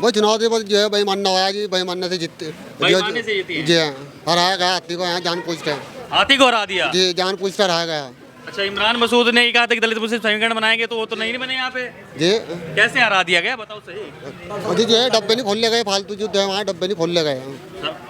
वो चुनाव से बस जो है बेईमानना हुआ जी, बेईमानने से जीतते बेईमानी से जीती है। जी हाँ, हराया गया हाथी को यहाँ जान पूछते हाथी को हरा दिया। जी, जान पूछते हराया गया अच्छा, इमरान मसूद ने ये कहा था कि दलित मुस्लिम समीकरण बनाएंगे, तो वो तो नहीं बने यहाँ पे। जी। कैसे हरा दिया गया बताओ सही। और जी जो है डब्बे नहीं खोल ले गए, फालतू जो है वहाँ डब्बे नहीं खोल ले गए।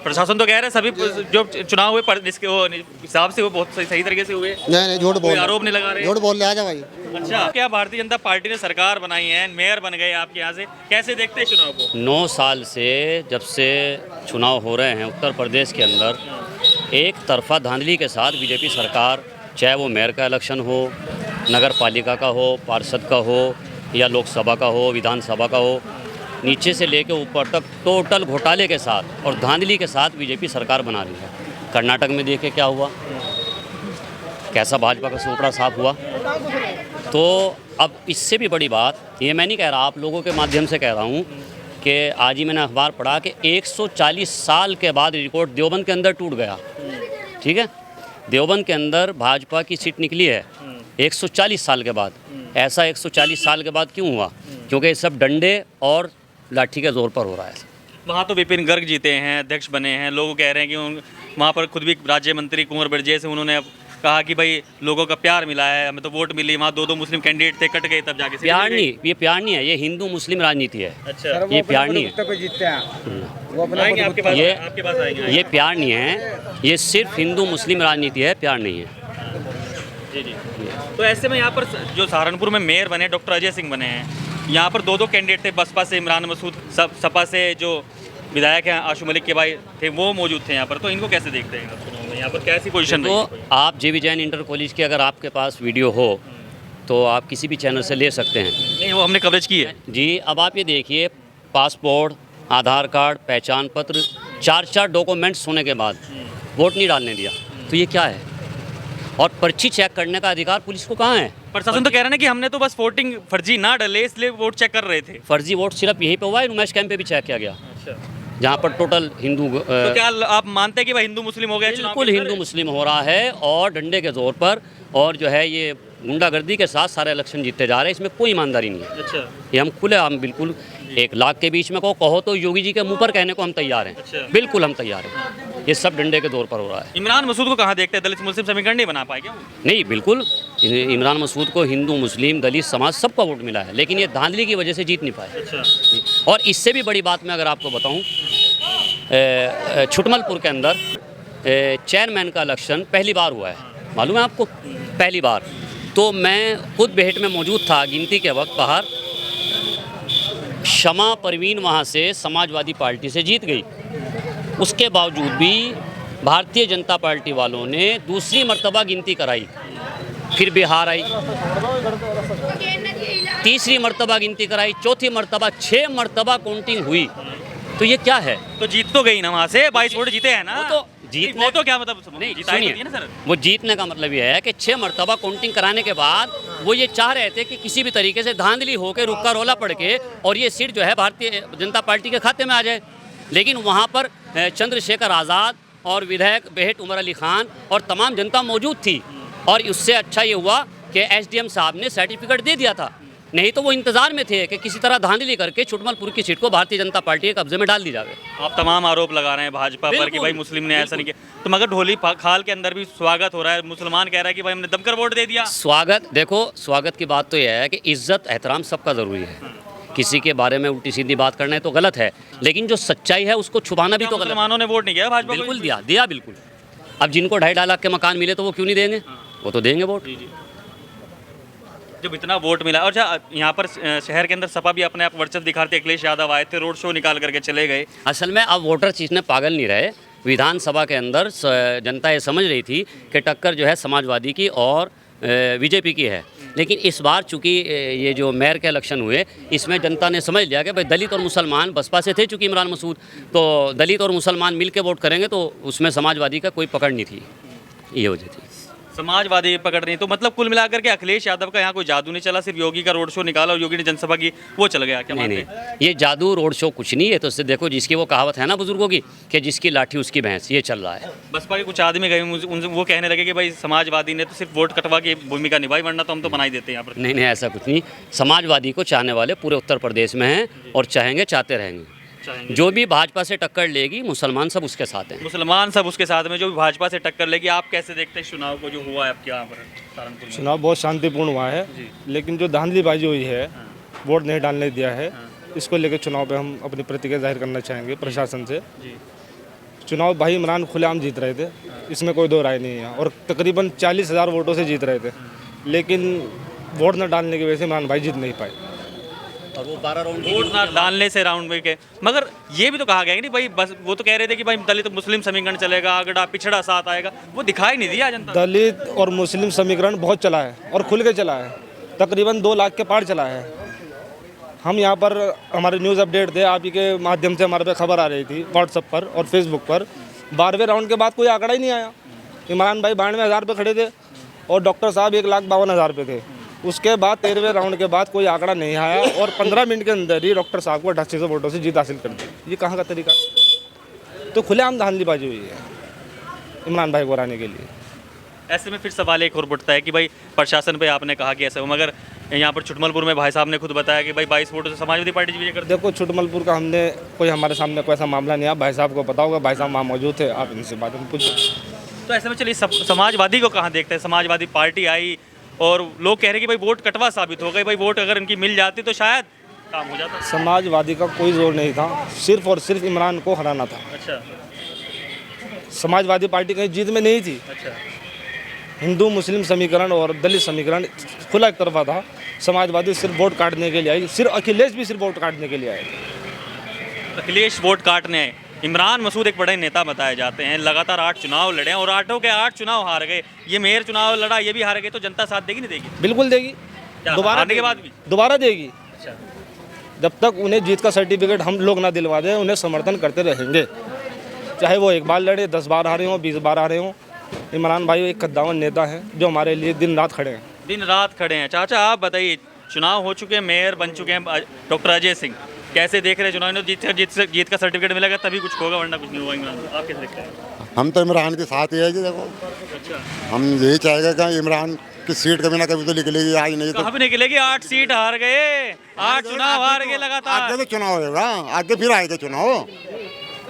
प्रशासन तो कह रहे हैं सभी जो चुनाव हुए जिसके वो हिसाब से वो बहुत सही तरीके से हुए, नहीं झूठ कोई बोल आरोप नहीं लगा रहे। झूठ बोल रहे आजा भाई। अच्छा, क्या भारतीय जनता पार्टी ने सरकार बनाई है, मेयर बन गए आपके यहाँ से, कैसे देखते हैं चुनाव को? 9 साल से जब से चुनाव हो रहे हैं उत्तर प्रदेश के अंदर एक तरफा धांधली के साथ बीजेपी सरकार, चाहे वो मेयर का इलेक्शन हो, नगर पालिका का हो, पार्षद का हो या लोकसभा का हो, विधानसभा का हो, नीचे से लेकर ऊपर तक टोटल घोटाले के साथ और धांधली के साथ बीजेपी सरकार बना रही है। कर्नाटक में देखिए क्या हुआ, कैसा भाजपा का सुपड़ा साफ हुआ। तो अब इससे भी बड़ी बात, ये मैं नहीं कह रहा, आप लोगों के माध्यम से कह रहा हूँ कि आज ही मैंने अखबार पढ़ा कि 140 साल के बाद रिकॉर्ड देवबंद के अंदर टूट गया। ठीक है, देवबंद के अंदर भाजपा की सीट निकली है 140 साल के बाद। ऐसा 140 साल के बाद क्यों हुआ? क्योंकि ये सब डंडे और लाठी के जोर पर हो रहा है। वहाँ तो विपिन गर्ग जीते हैं, अध्यक्ष बने हैं, लोग कह रहे हैं कि वहाँ पर खुद भी राज्य मंत्री कुंवर ब्रजेश उन्होंने कहा कि भाई लोगों का प्यार मिला है, हमें तो वोट मिली। वहाँ 2 मुस्लिम कैंडिडेट थे, कट गए तब जाके। प्यार नहीं, ये प्यार नहीं है, ये हिंदू मुस्लिम राजनीति है। अच्छा, ये प्यार नहीं है, आएंगे आपके पास, ये आपके पास आएंगे। ये प्यार नहीं है, ये सिर्फ हिंदू मुस्लिम राजनीति है, प्यार नहीं है। जी जी। तो ऐसे में यहाँ पर जो सहारनपुर में मेयर बने डॉक्टर अजय सिंह बने हैं, यहाँ पर 2 कैंडिडेट थे, बसपा से इमरान मसूद, सपा से जो विधायक हैं आशु मलिक के भाई थे, वो मौजूद थे यहाँ पर। तो इनको कैसे देखते हैं चुनाव में, यहाँ पर कैसी पोजीशन? तो आप JV जैन इंटर कॉलेज की अगर आपके पास वीडियो हो तो आप किसी भी चैनल से ले सकते हैं। नहीं, वो हमने कवरेज की है जी। अब आप ये देखिए, पासपोर्ट, आधार कार्ड, पहचान पत्र, 4 डॉक्यूमेंट्स होने के बाद वोट नहीं डालने दिया, तो ये क्या है? और पर्ची चेक करने का अधिकार पुलिस को कहाँ है? प्रशासन तो कह रहे हैं कि हमने तो बस वोटिंग फर्जी ना डले इसलिए वोट चेक कर रहे थे। फर्जी वोट सिर्फ यहीं पे हुआ है, उमेश कैंप पे भी चेक किया गया, जहाँ पर टोटल हिंदू। तो क्या आप मानते हैं कि भाई हिंदू मुस्लिम हो गया? बिल्कुल हिंदू मुस्लिम हो रहा है, और डंडे के जोर पर, और जो है ये गुंडागर्दी के साथ सारे इलेक्शन जीतते जा रहे हैं। इसमें कोई ईमानदारी नहीं है। अच्छा, ये हम खुले हम बिल्कुल 1 लाख के बीच में कहो तो योगी जी के मुंह पर कहने को हम तैयार हैं। अच्छा। बिल्कुल हम तैयार हैं। ये सब डंडे के दौर पर हो रहा है। इमरान मसूद को कहाँ देखते हैं? दलित मुस्लिम समीकरण नहीं बना पाए क्या? नहीं, बिल्कुल इमरान मसूद को हिंदू मुस्लिम दलित समाज सबका वोट मिला है, लेकिन ये धांधली की वजह से जीत नहीं पाए। अच्छा। और इससे भी बड़ी बात मैं अगर आपको बताऊं, छुटमलपुर के अंदर चेयरमैन का इलेक्शन पहली बार हुआ है, मालूम है आपको? पहली बार। तो मैं खुद बेहट में मौजूद था गिनती के वक्त बाहर। शमा परवीन वहाँ से समाजवादी पार्टी से जीत गई, उसके बावजूद भी भारतीय जनता पार्टी वालों ने दूसरी मर्तबा गिनती कराई, फिर बिहार आई, तीसरी मर्तबा गिनती कराई, चौथी मर्तबा, 6 मर्तबा काउंटिंग हुई। तो ये क्या है? तो जीत तो गई ना वहाँ से, 22 वोट जीते हैं ना। वो तो जीतने, वो तो क्या मतलब नहीं जिताई सुनिए, होती है ना सर। वो जीतने का मतलब ये है कि 6 मर्तबा काउंटिंग कराने के बाद वो ये चाह रहे थे कि किसी भी तरीके से धांधली होकर रुक्का रोला पड़ के और ये सीट जो है भारतीय जनता पार्टी के खाते में आ जाए। लेकिन वहाँ पर चंद्रशेखर आज़ाद और विधायक बेहट उमर अली खान और तमाम जनता मौजूद थी, और उससे अच्छा ये हुआ कि SDM साहब ने सर्टिफिकेट दे दिया था। नहीं तो वो इंतजार में थे कि किसी तरह धांधली करके छुटमलपुर की सीट को भारतीय जनता पार्टी के कब्जे में डाल दी जाए। आप तमाम आरोप लगा रहे हैं भाजपा पर कि भाई मुस्लिम ने ऐसा नहीं किया। तो मगर ढोली खाल के अंदर भी स्वागत हो रहा है, मुसलमान कह रहा है कि भाई हमने दमकर वोट दे दिया। स्वागत, देखो स्वागत की बात तो यह है कि इज्जत एहतराम सबका ज़रूरी है। किसी के बारे में उल्टी सीधी बात करना है तो गलत है, लेकिन जो सच्चाई है उसको छुपाना भी तो गलत है। मुसलमानों ने वोट नहीं किया भाजपा? बिल्कुल दिया बिल्कुल। अब जिनको 2.5 लाख के मकान मिले तो वो क्यों नहीं देंगे? वो तो देंगे वोट। जब इतना वोट मिला, और यहाँ पर शहर के अंदर सपा भी अपने आप वर्चस्व दिखाते, अखिलेश यादव आए थे, रोड शो निकाल करके चले गए। असल में अब वोटर चीज़ने पागल नहीं रहे। विधानसभा के अंदर जनता ये समझ रही थी कि टक्कर जो है समाजवादी की और बीजेपी की है, लेकिन इस बार चूंकि ये जो मेयर के इलेक्शन हुए इसमें जनता ने समझ लिया कि भाई दलित और मुसलमान बसपा से थे, चूंकि इमरान मसूद, तो दलित और मुसलमान मिल के वोट करेंगे तो उसमें समाजवादी का कोई पकड़ नहीं थी, ये वजह थी। समाजवादी पकड़ रही है, तो मतलब कुल मिलाकर के अखिलेश यादव का यहाँ कोई जादू नहीं चला, सिर्फ योगी का रोड शो निकाला और योगी ने जनसभा की, वो चल गया क्या? नहीं मानते नहीं, हैं? ये जादू रोड शो कुछ नहीं है। तो इससे देखो, जिसकी वो कहावत है ना बुजुर्गों की, कि जिसकी लाठी उसकी भैंस, ये चल रहा है। बसपा के कुछ आदमी गए वो कहने लगे कि भाई समाजवादी ने तो सिर्फ वोट कटवा की भूमिका निभाई, वरना तो हम तो बना ही देते हैं यहाँ पर। नहीं नहीं, ऐसा कुछ नहीं। समाजवादी को चाहने वाले पूरे उत्तर प्रदेश में हैं और चाहेंगे, चाहते रहेंगे। जो भी भाजपा से टक्कर लेगी, मुसलमान सब उसके साथ हैं। मुसलमान सब उसके साथ में, जो भी भाजपा से टक्कर लेगी। आप कैसे देखते हैं चुनाव को जो हुआ है आपके यहाँ पर सहारनपुर में? चुनाव बहुत शांतिपूर्ण हुआ है, लेकिन जो धांधलीबाजी हुई है, वोट नहीं डालने दिया है, इसको लेकर चुनाव पे हम अपनी प्रतिक्रिया जाहिर करना चाहेंगे प्रशासन से। चुनाव भाई इमरान खुलेआम जीत रहे थे, इसमें कोई दो राय नहीं है, और तकरीबन 40,000 वोटों से जीत रहे थे, लेकिन वोट न डालने की वजह से इमरान भाई जीत नहीं पाए। और वो 12 राउंड वोट ना डालने से राउंड में के, मगर ये भी तो कहा गया कि नहीं भाई, बस वो तो कह रहे थे कि भाई दलित मुस्लिम समीकरण चलेगा, अगड़ा पिछड़ा साथ आएगा, वो दिखाई नहीं दिया जनता। दलित और मुस्लिम समीकरण बहुत चला है और खुल के चला है, तकरीबन 2 लाख के पार चला है। हम यहाँ पर हमारे न्यूज़ अपडेट थे, आप ही के माध्यम से हमारे पे खबर आ रही थी व्हाट्सएप पर और फेसबुक पर। 12वें राउंड के बाद कोई आंकड़ा ही नहीं आया। इमरान भाई 92,000 पे खड़े थे और डॉक्टर साहब 1,52,000 पे थे। उसके बाद 13वें राउंड के बाद कोई आंकड़ा नहीं आया और 15 मिनट के अंदर ही डॉक्टर साहब को 8800 वोटों से जीत हासिल कर दी। ये कहाँ का तरीका? तो खुलेआम धांधलीबाजी हुई है इमरान भाई को हराने के लिए। ऐसे में फिर सवाल एक और उठता है कि भाई प्रशासन पे आपने कहा कि ऐसा हो, मगर यहाँ पर छुटमलपुर में भाई साहब ने खुद बताया कि भाई 22 वोटों से समाजवादी पार्टी विजय कर दी। देखो, छुटमलपुर का हमने कोई हमारे सामने कोई ऐसा मामला नहीं आया, भाई साहब को पता होगा, भाई साहब वहाँ मौजूद थे, आप इनसे बात में पूछो। तो ऐसे में चलिए समाजवादी को कहाँ देखते हैं? समाजवादी पार्टी आई और लोग कह रहे हैं कि भाई वोट कटवा साबित हो गए, भाई वोट अगर इनकी मिल जाती तो शायद काम हो जाता। समाजवादी का कोई जोर नहीं था, सिर्फ और सिर्फ इमरान को हराना था। अच्छा समाजवादी पार्टी कहीं जीत में नहीं थी। अच्छा, हिंदू मुस्लिम समीकरण और दलित समीकरण खुला एक तरफा था। समाजवादी सिर्फ वोट काटने के लिए आई, सिर्फ अखिलेश भी सिर्फ वोट काटने के लिए आए। अखिलेश वोट काटने आए। इमरान मसूद एक बड़े नेता बताए जाते हैं, लगातार 8 चुनाव लड़े और 8 के 8 चुनाव हार गए। ये मेयर चुनाव लड़ा, ये भी हार गए, तो जनता साथ देगी नहीं देगी? बिल्कुल देगी, दोबारा हारने के बाद भी दोबारा देगी। अच्छा, जब तक उन्हें जीत का सर्टिफिकेट हम लोग ना दिलवा दें, उन्हें समर्थन करते रहेंगे, चाहे वो 1 बार लड़े, 10 बार हारे हों, 20 बार हारे हों। इमरान भाई एक कद्दावर नेता हैं जो हमारे लिए दिन रात खड़े हैं। दिन रात खड़े हैं। चाचा आप बताइए, चुनाव हो चुके हैं, मेयर बन चुके हैं डॉक्टर अजय सिंह, कैसे देख रहे हैं चुनाव? जीत का सर्टिफिकेट मिलेगा तभी कुछ होगा, वरना कुछ नहीं होगा। इमरान आप कैसे देखते हैं? हम तो इमरान के साथ ही है जी। देखो, अच्छा, हम यही चाहेगा कि इमरान की सीट कभी ना कभी तो निकलेगी, आज नहीं तो कहाँ भी निकलेगी? 8 सीट हार गए, 8 चुनाव हार गए लगातार। आगे तो चुनाव होगा, आगे फिर आएगा चुनाव।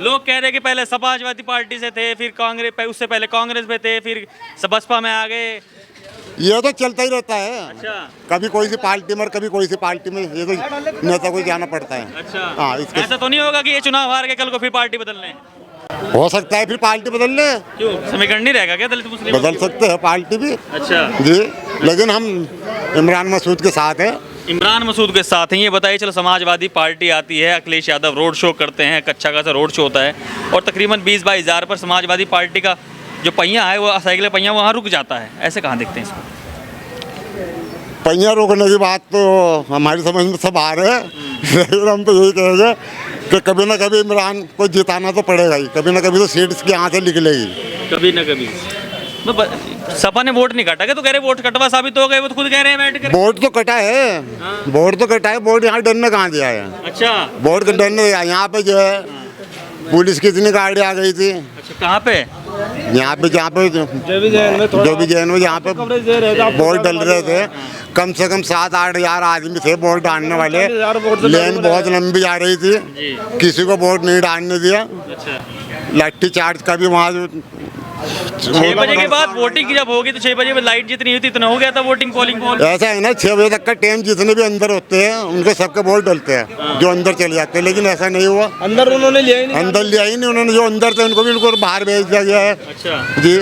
लोग कह रहे हैं कि पहले समाजवादी पार्टी से थे, फिर कांग्रेस, उससे पहले कांग्रेस में थे, फिर बसपा में आ गए। ये तो चलता ही रहता है। अच्छा, कभी कोई सी पार्टी में और कभी कोई सी पार्टी में, ये तो नेता को जाना पड़ता है। अच्छा, हाँ, इसके ऐसा तो नहीं होगा कि ये चुनाव हार गए कल को फिर पार्टी बदल लें? हो सकता है फिर पार्टी बदल ले, क्यों? समीकरण नहीं रहेगा क्या दलित मुस्लिम? बदल सकते हैं पार्टी भी अच्छा जी, लेकिन हम इमरान मसूद के साथ हैं। इमरान मसूद के साथ हैं। ये बताइए, चलो समाजवादी पार्टी आती है, अखिलेश यादव रोड शो करते हैं, अच्छा खासा रोड शो होता है और तकरीबन 20-22 हज़ार पर समाजवादी पार्टी का जो पहिया है, वो साइकिल पहिया वहाँ रुक जाता है। ऐसे कहाँ देखते हैं इसको? पहिया रोकने की बात तो हमारी समझ में सब आ रहे हैं, लेकिन हम तो यही कहेंगे कि कभी ना कभी इमरान को जिताना तो पड़ेगा ही, कभी ना कभी तो सीट इसके यहाँ से निकलेगी, कभी ना कभी। सपा ने वोट नहीं काटा क्या? तो कह रहे वोट कटवा साबित हो गए, वो तो खुद कह रहे हैं बैठ कर। वोट तो कटा है, वोट तो कटा है, वोट यहाँ डरने कहाँ दिया है? अच्छा, वोट का डरने यहाँ पे जो है पुलिस की इतनी गाड़ी आ गई थी। अच्छा, कहाँ पे? यहाँ पे जहाँ पे जो भी जैन में जहाँ पे वोट डल रहे थे, कम से कम 7-8 हज़ार आदमी थे वोट डालने वाले। लेन बहुत लंबी आ रही थी, किसी को वोट नहीं डालने दिया। अच्छा, लाठी चार्ज का भी वहाँ 6 बजे के बाद वोटिंग जब होगी तो 6 बजे में लाइट जितनी हुई थी इतना हो गया था वोटिंग पोलिंग। ऐसा है ना, 6 बजे तक का टाइम जितने भी अंदर होते हैं उनके सबके वोट डलते हैं जो अंदर चले जाते हैं, लेकिन ऐसा नहीं हुआ। अंदर उन्होंने लिया ही नहीं, अंदर लिया ही नहीं उन्होंने, जो अंदर थे उनको भी उनको बाहर भेज दिया गया है। अच्छा जी।